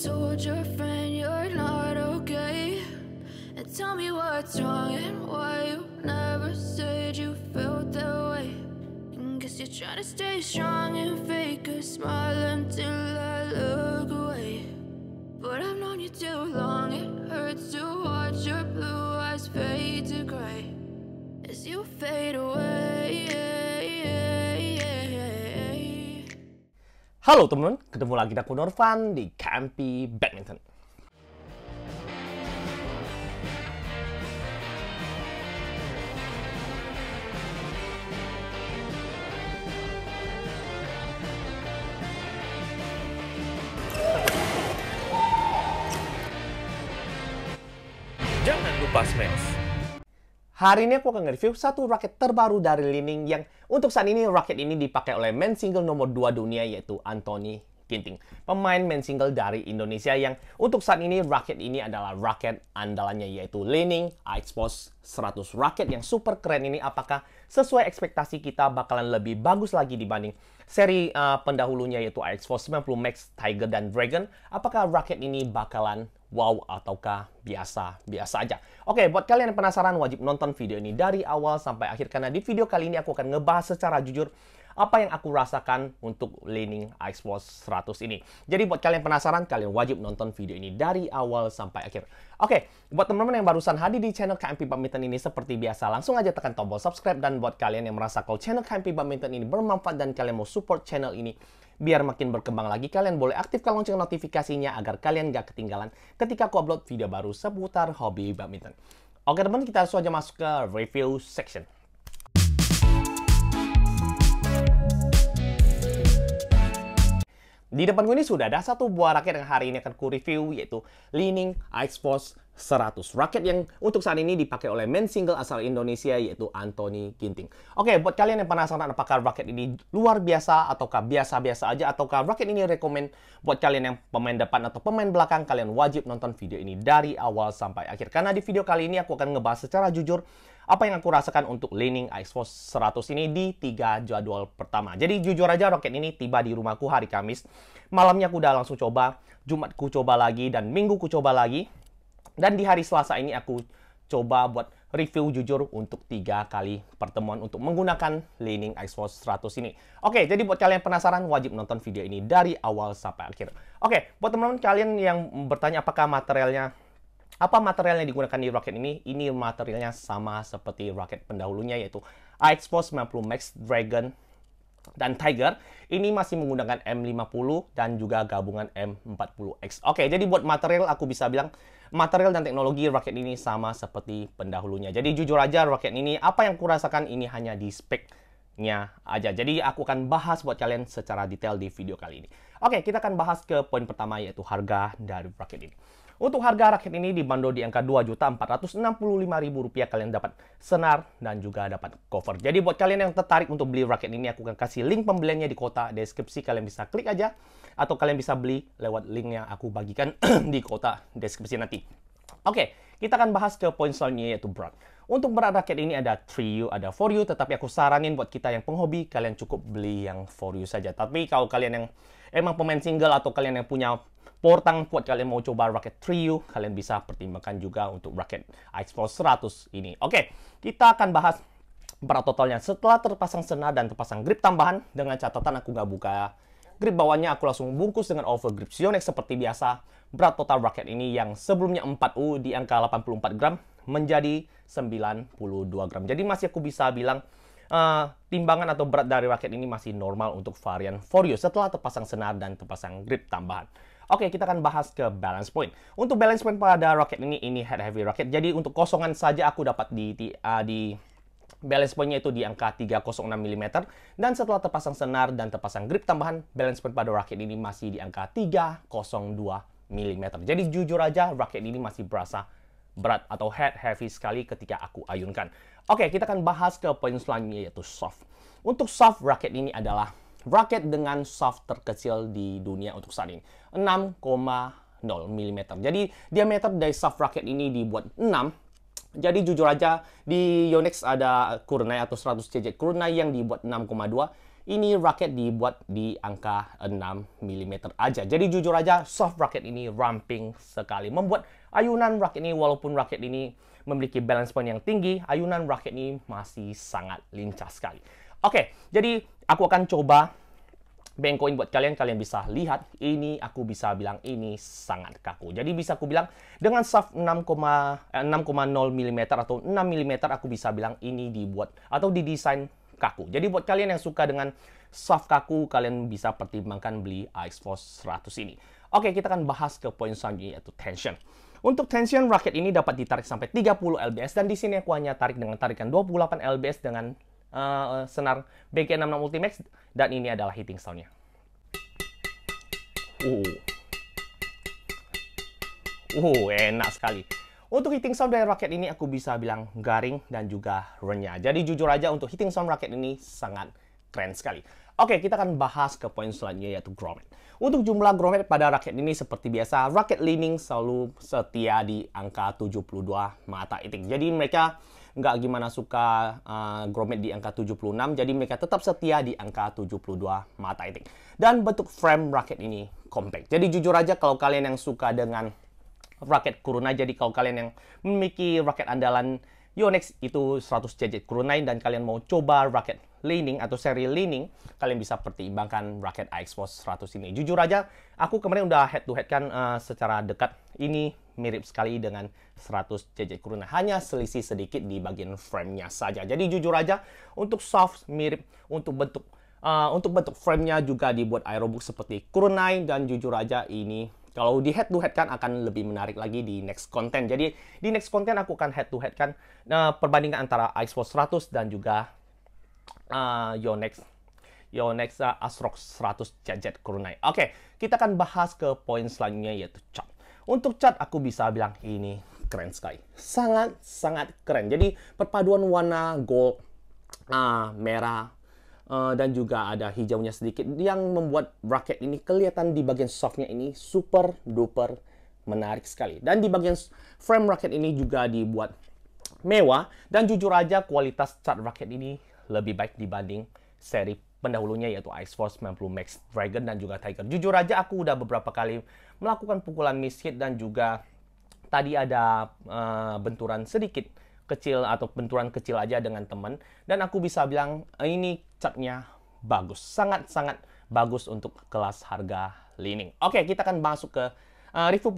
told your friend you're not okay? And tell me what's wrong and why you never said you felt that way. And guess you're trying to stay strong and fake a smile until I look away. But I've known you too long, it hurts to watch your blue eyes fade to gray as you fade away. Halo teman-teman, ketemu lagi aku Norvan di Campy Badminton. Jangan lupa smash. Hari ini aku akan nge-review satu raket terbaru dari Li-Ning yang untuk saat ini raket ini dipakai oleh main single nomor 2 dunia yaitu Anthony Ginting. Pemain main single dari Indonesia yang untuk saat ini raket ini adalah raket andalannya yaitu Li-Ning iXforce 100. Raket yang super keren ini apakah sesuai ekspektasi kita bakalan lebih bagus lagi dibanding seri pendahulunya yaitu iXforce 90 Max, Tiger, dan Dragon? Apakah raket ini bakalan wow ataukah biasa-biasa aja? Oke, buat kalian yang penasaran wajib nonton video ini dari awal sampai akhir karena di video kali ini aku akan ngebahas secara jujur apa yang aku rasakan untuk Li-Ning iXforce 100 ini. Jadi buat kalian penasaran, kalian wajib nonton video ini dari awal sampai akhir. Oke, buat teman-teman yang barusan hadir di channel KMP Badminton ini seperti biasa, langsung aja tekan tombol subscribe. Dan buat kalian yang merasa kalau channel KMP Badminton ini bermanfaat dan kalian mau support channel ini biar makin berkembang lagi, kalian boleh aktifkan lonceng notifikasinya agar kalian gak ketinggalan ketika aku upload video baru seputar hobi badminton. Oke teman, kita langsung aja masuk ke review section. Di depanku ini sudah ada satu buah raket yang hari ini akan ku review yaitu Li-Ning iXforce 100. Raket yang untuk saat ini dipakai oleh main single asal Indonesia yaitu Anthony Ginting. Oke, buat kalian yang penasaran apakah raket ini luar biasa ataukah biasa-biasa aja ataukah raket ini rekomen buat kalian yang pemain depan atau pemain belakang, kalian wajib nonton video ini dari awal sampai akhir. Karena di video kali ini aku akan ngebahas secara jujur apa yang aku rasakan untuk Li-Ning iXforce 100 ini di 3 jadwal pertama. Jadi jujur aja raket ini tiba di rumahku hari Kamis. Malamnya aku udah langsung coba, Jumat ku coba lagi, dan Minggu ku coba lagi. Dan di hari Selasa ini aku coba buat review jujur untuk 3 kali pertemuan untuk menggunakan Li-Ning iXforce 100 ini. Oke, jadi buat kalian yang penasaran wajib nonton video ini dari awal sampai akhir. Oke, buat teman-teman kalian yang bertanya apakah materialnya apa material yang digunakan di raket ini materialnya sama seperti raket pendahulunya yaitu iXforce 90 Max, Dragon, dan Tiger. Ini masih menggunakan M50 dan juga gabungan M40X. Oke, jadi buat material aku bisa bilang material dan teknologi raket ini sama seperti pendahulunya. Jadi jujur aja raket ini apa yang kurasakan ini hanya di speknya aja. Jadi aku akan bahas buat kalian secara detail di video kali ini. Oke, kita akan bahas ke poin pertama yaitu harga dari raket ini. Untuk harga raket ini dibanderol di angka Rp2.465.000, kalian dapat senar dan juga dapat cover. Jadi buat kalian yang tertarik untuk beli raket ini, aku akan kasih link pembeliannya di kotak deskripsi. Kalian bisa klik aja atau kalian bisa beli lewat link yang aku bagikan di kotak deskripsi nanti. Oke, kita akan bahas ke poin selanjutnya yaitu berat. Untuk berat raket ini ada 3U, ada 4U, tetapi aku saranin buat kita yang penghobi, kalian cukup beli yang 4U saja. Tapi kalau kalian yang emang pemain single atau kalian yang punya portang kuat, kalian mau coba raket 3U, kalian bisa pertimbangkan juga untuk raket iXforce 100 ini. Oke, kita akan bahas berat totalnya setelah terpasang senar dan terpasang grip tambahan. Dengan catatan aku nggak buka grip bawahnya, aku langsung bungkus dengan overgrip Yonex seperti biasa. Berat total raket ini yang sebelumnya 4U di angka 84 gram menjadi 92 gram. Jadi masih aku bisa bilang timbangan atau berat dari raket ini masih normal untuk varian 4U setelah terpasang senar dan terpasang grip tambahan. Oke, kita akan bahas ke balance point. Untuk balance point pada raket ini head heavy raket. Jadi untuk kosongan saja aku dapat di balance point-nya itu di angka 306 mm. Dan setelah terpasang senar dan terpasang grip tambahan, balance point pada raket ini masih di angka 302 mm. Jadi jujur aja raket ini masih berasa berat atau head heavy sekali ketika aku ayunkan. Oke, kita akan bahas ke poin selanjutnya yaitu soft. Untuk soft, raket ini adalah raket dengan soft terkecil di dunia untuk saat ini, 6,0 mm. Jadi diameter dari soft raket ini dibuat 6. Jadi jujur aja di Yonex ada Kurnai atau 100 CJ Kurnai yang dibuat 6,2. ini raket dibuat di angka 6 mm aja. Jadi jujur aja, soft raket ini ramping sekali. Membuat ayunan raket ini, walaupun raket ini memiliki balance point yang tinggi, ayunan raket ini masih sangat lincah sekali. Oke, jadi aku akan coba bengkokin buat kalian. Kalian bisa lihat, ini aku bisa bilang ini sangat kaku. Jadi bisa aku bilang dengan shaft 6,0 mm atau 6 mm aku bisa bilang ini dibuat atau didesain kaku. Jadi buat kalian yang suka dengan shaft kaku, kalian bisa pertimbangkan beli X-Force 100 ini. Oke, kita akan bahas ke poin selanjutnya, yaitu tension. Untuk tension, raket ini dapat ditarik sampai 30 lbs, dan di sini aku hanya tarik dengan tarikan 28 lbs dengan senar BG66 Ultimax, dan ini adalah hitting soundnya. Enak sekali. Untuk hitting sound dari raket ini aku bisa bilang garing dan juga renyah. Jadi jujur aja untuk hitting sound raket ini sangat keren sekali. Oke, kita akan bahas ke poin selanjutnya, yaitu grommet. Untuk jumlah grommet pada raket ini seperti biasa, raket leaning selalu setia di angka 72 mata itik. Jadi mereka nggak gimana suka grommet di angka 76, jadi mereka tetap setia di angka 72 mata itik. Dan bentuk frame raket ini compact. Jadi jujur aja kalau kalian yang suka dengan raket Kurunai, jadi kalau kalian yang memiliki raket andalan Yonex itu 100 JJ Kurunai dan kalian mau coba raket leaning atau seri leaning, kalian bisa pertimbangkan raket X-Force 100 ini. Jujur aja, aku kemarin udah head to head kan secara dekat. Ini mirip sekali dengan 100 JJ Kurunai, hanya selisih sedikit di bagian frame-nya saja. Jadi jujur aja, untuk soft mirip, untuk bentuk frame-nya juga dibuat aerobook seperti Kurunai, dan jujur aja ini kalau di head to head kan akan lebih menarik lagi di next content. Jadi di next content aku akan head to head kan perbandingan antara X-Force 100 dan juga Yonex ASRock 100 JZ Kurunai. Oke, kita akan bahas ke poin selanjutnya, yaitu cat. Untuk cat aku bisa bilang ini keren sekali. Sangat keren. Jadi perpaduan warna gold, merah, dan juga ada hijaunya sedikit yang membuat raket ini kelihatan di bagian softnya ini super duper menarik sekali. Dan di bagian frame raket ini juga dibuat mewah, dan jujur aja kualitas cat raket ini lebih baik dibanding seri pendahulunya, yaitu X-Force 90 Max Dragon dan juga Tiger. Jujur aja aku udah beberapa kali melakukan pukulan miss hit, dan juga tadi ada benturan sedikit kecil atau benturan kecil aja dengan teman, dan aku bisa bilang ini catnya bagus, sangat bagus untuk kelas harga leaning. Oke, kita akan masuk ke review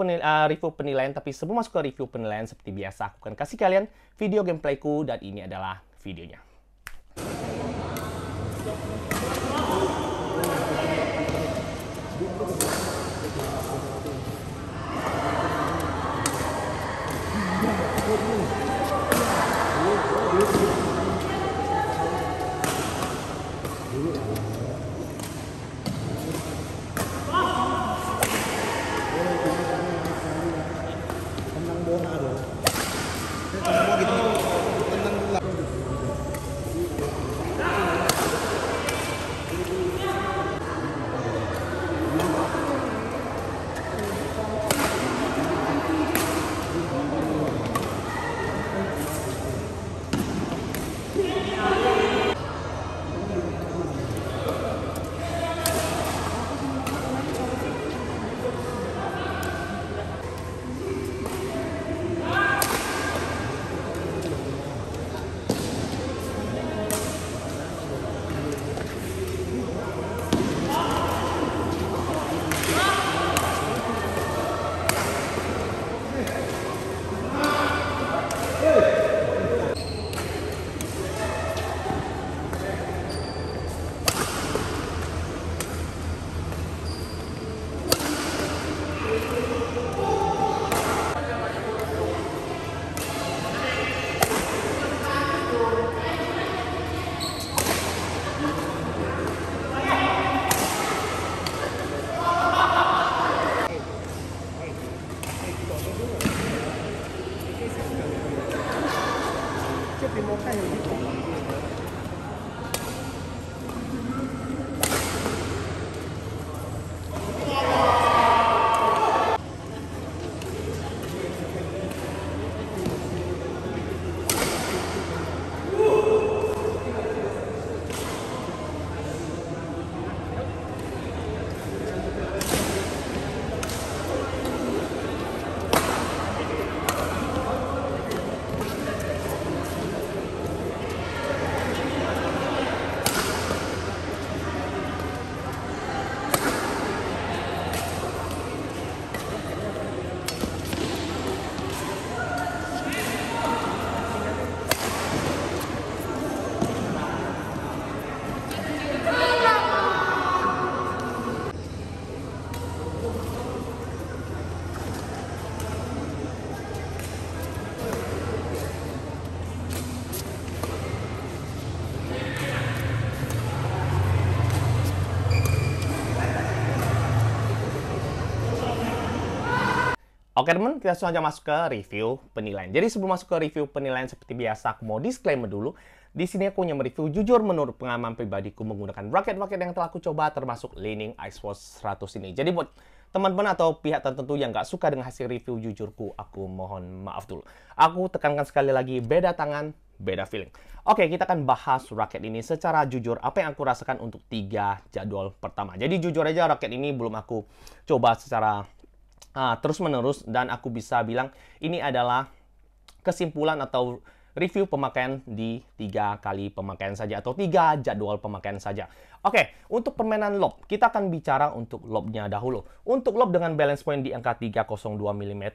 penilaian, tapi sebelum masuk ke review penilaian seperti biasa aku akan kasih kalian video gameplayku, dan ini adalah videonya. Oke teman, kita langsung aja masuk ke review penilaian. Jadi sebelum masuk ke review penilaian seperti biasa, aku mau disclaimer dulu. Di sini aku hanya mereview jujur menurut pengalaman pribadiku menggunakan raket-raket yang telah aku coba, termasuk Li-Ning Ice Force 100 ini. Jadi buat teman-teman atau pihak tertentu yang nggak suka dengan hasil review jujurku, aku mohon maaf dulu. Aku tekankan sekali lagi, beda tangan, beda feeling. Oke, kita akan bahas raket ini secara jujur, apa yang aku rasakan untuk 3 jadwal pertama. Jadi jujur aja, raket ini belum aku coba secara terus-menerus, dan aku bisa bilang ini adalah kesimpulan atau review pemakaian di 3 kali pemakaian saja atau 3 jadwal pemakaian saja. Oke, untuk permainan lob, kita akan bicara untuk lobnya dahulu. Untuk lob dengan balance point di angka 302 mm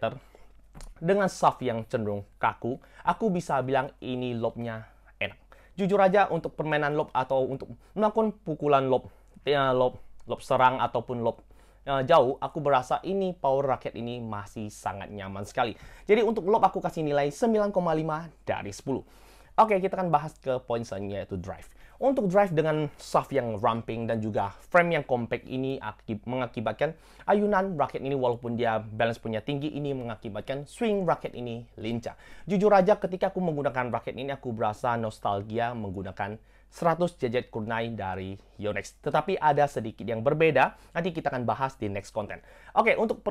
dengan shaft yang cenderung kaku, aku bisa bilang ini lobnya enak. Jujur aja untuk permainan lob atau untuk melakukan pukulan lob serang ataupun lob jauh, aku berasa ini power raket ini masih sangat nyaman sekali. Jadi untuk lob aku kasih nilai 9,5 dari 10. Oke, kita akan bahas ke poin selanjutnya, yaitu drive. Untuk drive dengan shaft yang ramping dan juga frame yang compact ini mengakibatkan ayunan raket ini walaupun dia balance punya tinggi, ini mengakibatkan swing raket ini lincah. Jujur aja ketika aku menggunakan raket ini, aku berasa nostalgia menggunakan 100 jejet kunai dari Yonex. Tetapi ada sedikit yang berbeda, nanti kita akan bahas di next content. Oke, untuk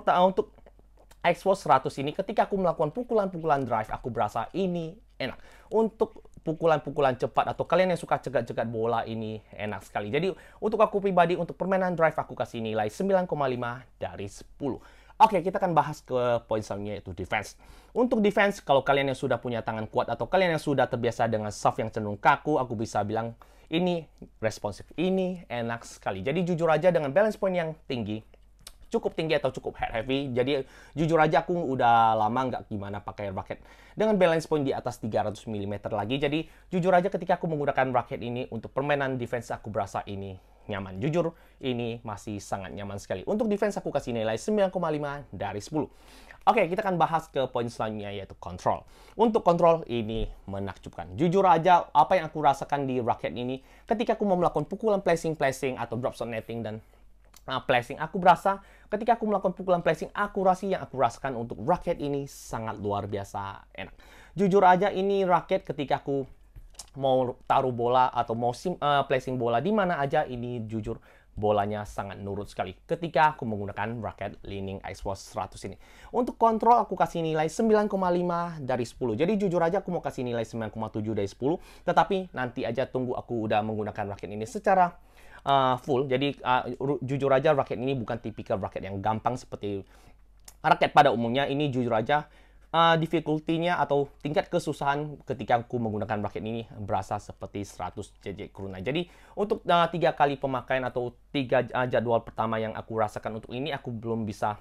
Ice Force 100 ini, ketika aku melakukan pukulan-pukulan drive, aku berasa ini enak. Untuk pukulan-pukulan cepat atau kalian yang suka cegat-cegat bola, ini enak sekali. Jadi untuk aku pribadi, untuk permainan drive aku kasih nilai 9,5 dari 10. Oke, kita akan bahas ke poin selanjutnya, yaitu defense. Untuk defense, kalau kalian yang sudah punya tangan kuat atau kalian yang sudah terbiasa dengan shaft yang cenderung kaku, aku bisa bilang ini responsif, ini enak sekali. Jadi jujur aja dengan balance point yang tinggi, cukup tinggi atau cukup head heavy. Jadi jujur aja aku udah lama nggak gimana pakai raket dengan balance point di atas 300 mm lagi. Jadi jujur aja ketika aku menggunakan raket ini untuk permainan defense, aku berasa ini nyaman. Jujur, ini masih sangat nyaman sekali. Untuk defense aku kasih nilai 9,5 dari 10. Oke, kita akan bahas ke poin selanjutnya, yaitu control. Untuk control ini menakjubkan. Jujur aja, apa yang aku rasakan di raket ini, ketika aku mau melakukan pukulan placing atau drop shot netting dan placing, aku berasa ketika aku melakukan pukulan placing, akurasi yang aku rasakan untuk raket ini sangat luar biasa enak. Jujur aja, ini raket ketika aku mau taruh bola atau mau placing bola di mana aja, ini jujur bolanya sangat nurut sekali ketika aku menggunakan raket Li-Ning Ice Force 100 ini. Untuk kontrol aku kasih nilai 9,5 dari 10. Jadi jujur aja aku mau kasih nilai 9,7 dari 10, tetapi nanti aja tunggu aku udah menggunakan raket ini secara full. Jadi jujur aja raket ini bukan tipikal raket yang gampang seperti raket pada umumnya. Ini jujur aja difficulty-nya atau tingkat kesusahan ketika aku menggunakan raket ini berasa seperti 100 JJ Kurunai. Jadi untuk 3 kali pemakaian atau 3 jadwal pertama yang aku rasakan untuk ini, aku belum bisa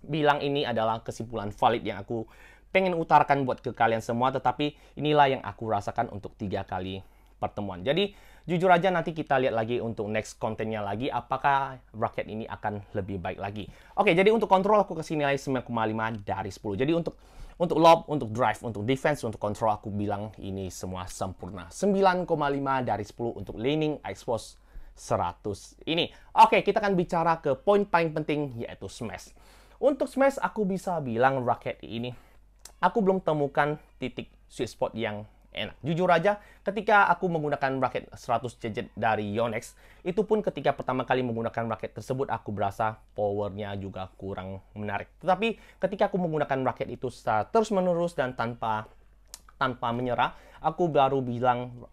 bilang ini adalah kesimpulan valid yang aku pengen utarakan buat ke kalian semua. Tetapi inilah yang aku rasakan untuk 3 kali pertemuan. Jadi jujur aja nanti kita lihat lagi untuk next kontennya lagi, apakah raket ini akan lebih baik lagi. Oke, jadi untuk kontrol aku kasih nilai 9,5 dari 10. Jadi untuk lob, untuk drive, untuk defense, untuk kontrol aku bilang ini semua sempurna. 9,5 dari 10 untuk Li-Ning Ice Force 100 ini. Oke, kita akan bicara ke poin paling penting, yaitu smash. Untuk smash aku bisa bilang raket ini aku belum temukan titik sweet spot yang enak. Jujur aja, ketika aku menggunakan raket 100 JJ dari Yonex, itu pun ketika pertama kali menggunakan raket tersebut, aku berasa powernya juga kurang menarik. Tetapi ketika aku menggunakan raket itu secara terus-menerus dan tanpa menyerah, aku baru bilang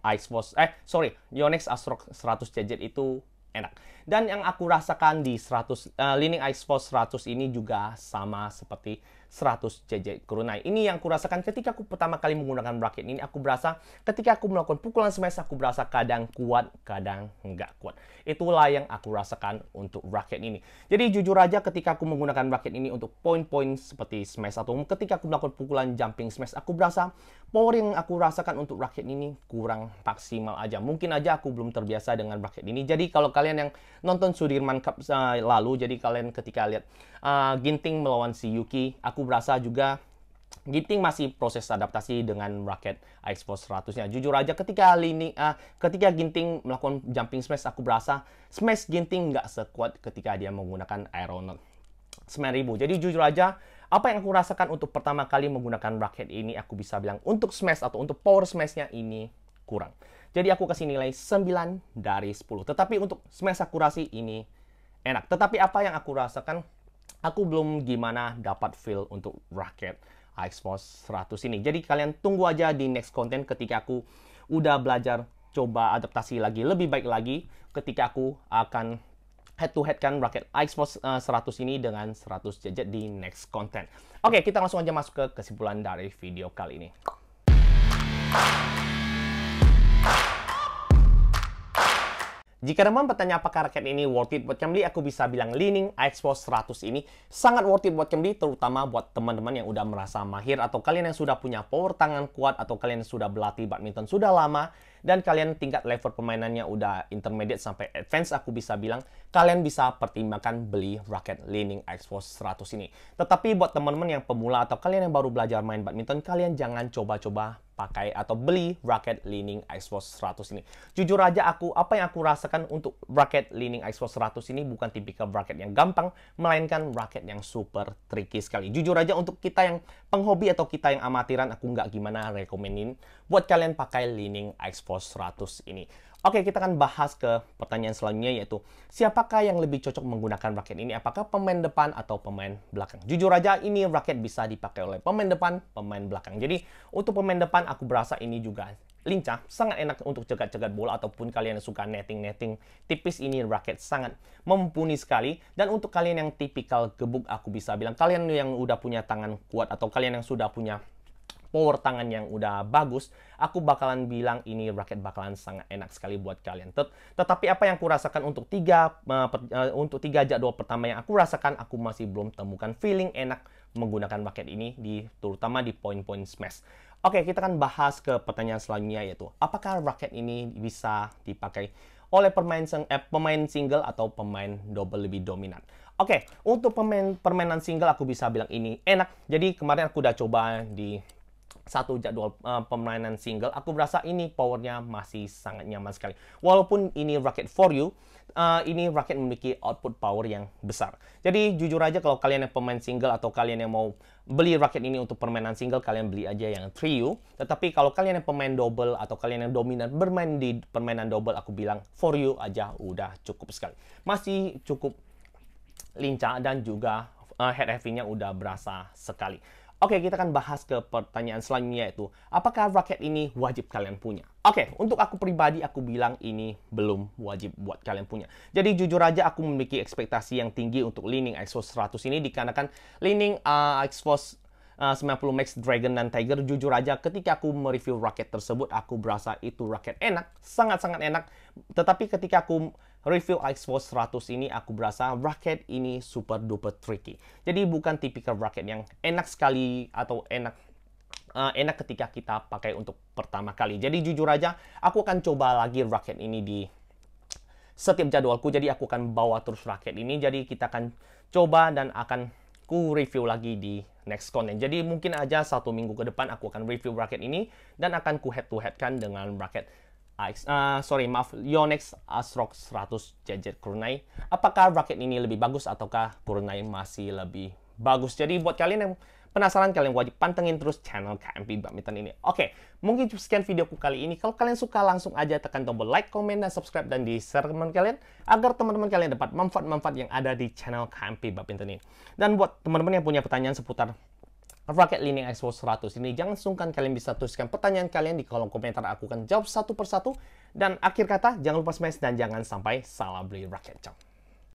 Yonex Asrock 100 JJ itu enak. Dan yang aku rasakan di Li-Ning Ice Force 100 ini juga sama seperti 100 JJ Kurunai. Ini yang aku rasakan ketika aku pertama kali menggunakan raket ini. Aku berasa ketika aku melakukan pukulan smash, aku berasa kadang kuat, kadang nggak kuat. Itulah yang aku rasakan untuk raket ini. Jadi jujur aja ketika aku menggunakan raket ini untuk poin-poin seperti smash atau ketika aku melakukan pukulan jumping smash, aku berasa power yang aku rasakan untuk raket ini kurang maksimal aja. Mungkin aja aku belum terbiasa dengan raket ini. Jadi kalau kalian yang nonton Sudirman Cup lalu, jadi kalian ketika lihat Ginting melawan si Yuki, aku berasa juga Ginting masih proses adaptasi dengan raket Ice Force 100-nya. Jujur aja ketika Ginting melakukan jumping smash, aku berasa smash Ginting nggak sekuat ketika dia menggunakan Aeronaut 9000. Jadi jujur aja Apa yang aku rasakan untuk pertama kali menggunakan raket ini, aku bisa bilang untuk smash atau untuk power smashnya ini kurang. Jadi aku kasih nilai 9 dari 10. Tetapi untuk smash akurasi ini enak. Tetapi apa yang aku rasakan, aku belum gimana dapat feel untuk raket iXforce 100 ini. Jadi kalian tunggu aja di next content ketika aku udah belajar coba adaptasi lagi lebih baik lagi ketika aku akan head to head kan raket iXforce 100 ini dengan 100 gadget di next content. Oke, kita langsung aja masuk ke kesimpulan dari video kali ini. Jika teman bertanya apakah raket ini worth it buat kalian beli, aku bisa bilang Li-Ning iXforce 100 ini sangat worth it buat kalian beli, terutama buat teman-teman yang udah merasa mahir atau kalian yang sudah punya power tangan kuat atau kalian yang sudah berlatih badminton sudah lama dan kalian tingkat level permainannya udah intermediate sampai advance, aku bisa bilang kalian bisa pertimbangkan beli raket Li-Ning iXforce 100 ini. Tetapi buat teman-teman yang pemula atau kalian yang baru belajar main badminton, kalian jangan coba-coba pakai atau beli raket Li-Ning iXforce 100 ini. Jujur aja apa yang aku rasakan untuk raket Li-Ning iXforce 100 ini bukan tipikal raket yang gampang, melainkan raket yang super tricky sekali. Jujur aja untuk kita yang penghobi atau kita yang amatiran, aku nggak gimana rekomenin buat kalian pakai Li-Ning iXforce 100 ini. Oke, kita akan bahas ke pertanyaan selanjutnya, yaitu siapakah yang lebih cocok menggunakan raket ini? Apakah pemain depan atau pemain belakang? Jujur aja, ini raket bisa dipakai oleh pemain depan, pemain belakang. Jadi, untuk pemain depan, aku berasa ini juga lincah, sangat enak untuk cegat-cegat bola, ataupun kalian yang suka netting-netting tipis, ini raket sangat mumpuni sekali. Dan untuk kalian yang tipikal gebuk, aku bisa bilang, kalian yang udah punya tangan kuat, atau kalian yang sudah punya power tangan yang udah bagus, aku bakalan bilang ini raket bakalan sangat enak sekali buat kalian. Tetapi apa yang aku rasakan untuk tiga jadwal pertama yang aku rasakan, aku masih belum temukan feeling enak menggunakan raket ini, terutama di poin-poin smash. Oke, kita akan bahas ke pertanyaan selanjutnya, yaitu apakah raket ini bisa dipakai oleh pemain single atau pemain double lebih dominan. Oke, untuk permainan single aku bisa bilang ini enak. Jadi kemarin aku udah coba di satu jadwal permainan single, aku berasa ini powernya masih sangat nyaman sekali. Walaupun ini raket for you, ini raket memiliki output power yang besar. Jadi jujur aja kalau kalian yang pemain single atau kalian yang mau beli raket ini untuk permainan single, kalian beli aja yang 3U. Tetapi kalau kalian yang pemain double atau kalian yang dominan bermain di permainan double, aku bilang for you aja udah cukup sekali. Masih cukup lincah dan juga head heavy-nya udah berasa sekali. Oke, kita akan bahas ke pertanyaan selanjutnya, yaitu apakah raket ini wajib kalian punya? Oke, untuk aku pribadi, aku bilang ini belum wajib buat kalian punya. Jadi jujur aja aku memiliki ekspektasi yang tinggi untuk Li-Ning iXforce 100 ini, dikarenakan Li-Ning iXforce 90 Max Dragon dan Tiger, jujur aja ketika aku mereview raket tersebut, aku berasa itu raket enak, sangat-sangat enak. Tetapi ketika aku review iXforce 100 ini, aku berasa raket ini super duper tricky. Jadi bukan tipikal raket yang enak sekali atau enak ketika kita pakai untuk pertama kali. Jadi jujur aja, aku akan coba lagi raket ini di setiap jadwalku. Jadi aku akan bawa terus raket ini. Jadi kita akan coba dan akan ku review lagi di next content. Jadi mungkin aja 1 minggu ke depan aku akan review raket ini dan akan ku head to head kan dengan raket Yonex ASRock 100 JZ Kurunai. Apakah raket ini lebih bagus ataukah Kurunai masih lebih bagus? Jadi buat kalian yang penasaran, kalian wajib pantengin terus channel KMP Badminton ini. Oke, mungkin sekian videoku kali ini. Kalau kalian suka, langsung aja tekan tombol like, komen, dan subscribe, dan di-share ke teman kalian agar teman-teman kalian dapat manfaat-manfaat yang ada di channel KMP Badminton ini. Dan buat teman-teman yang punya pertanyaan seputar raket Li-Ning iXforce 100 ini, jangan sungkan kalian bisa tuliskan pertanyaan kalian di kolom komentar. Aku akan jawab satu persatu. Dan akhir kata, jangan lupa smash dan jangan sampai salah beli raket. Ciao.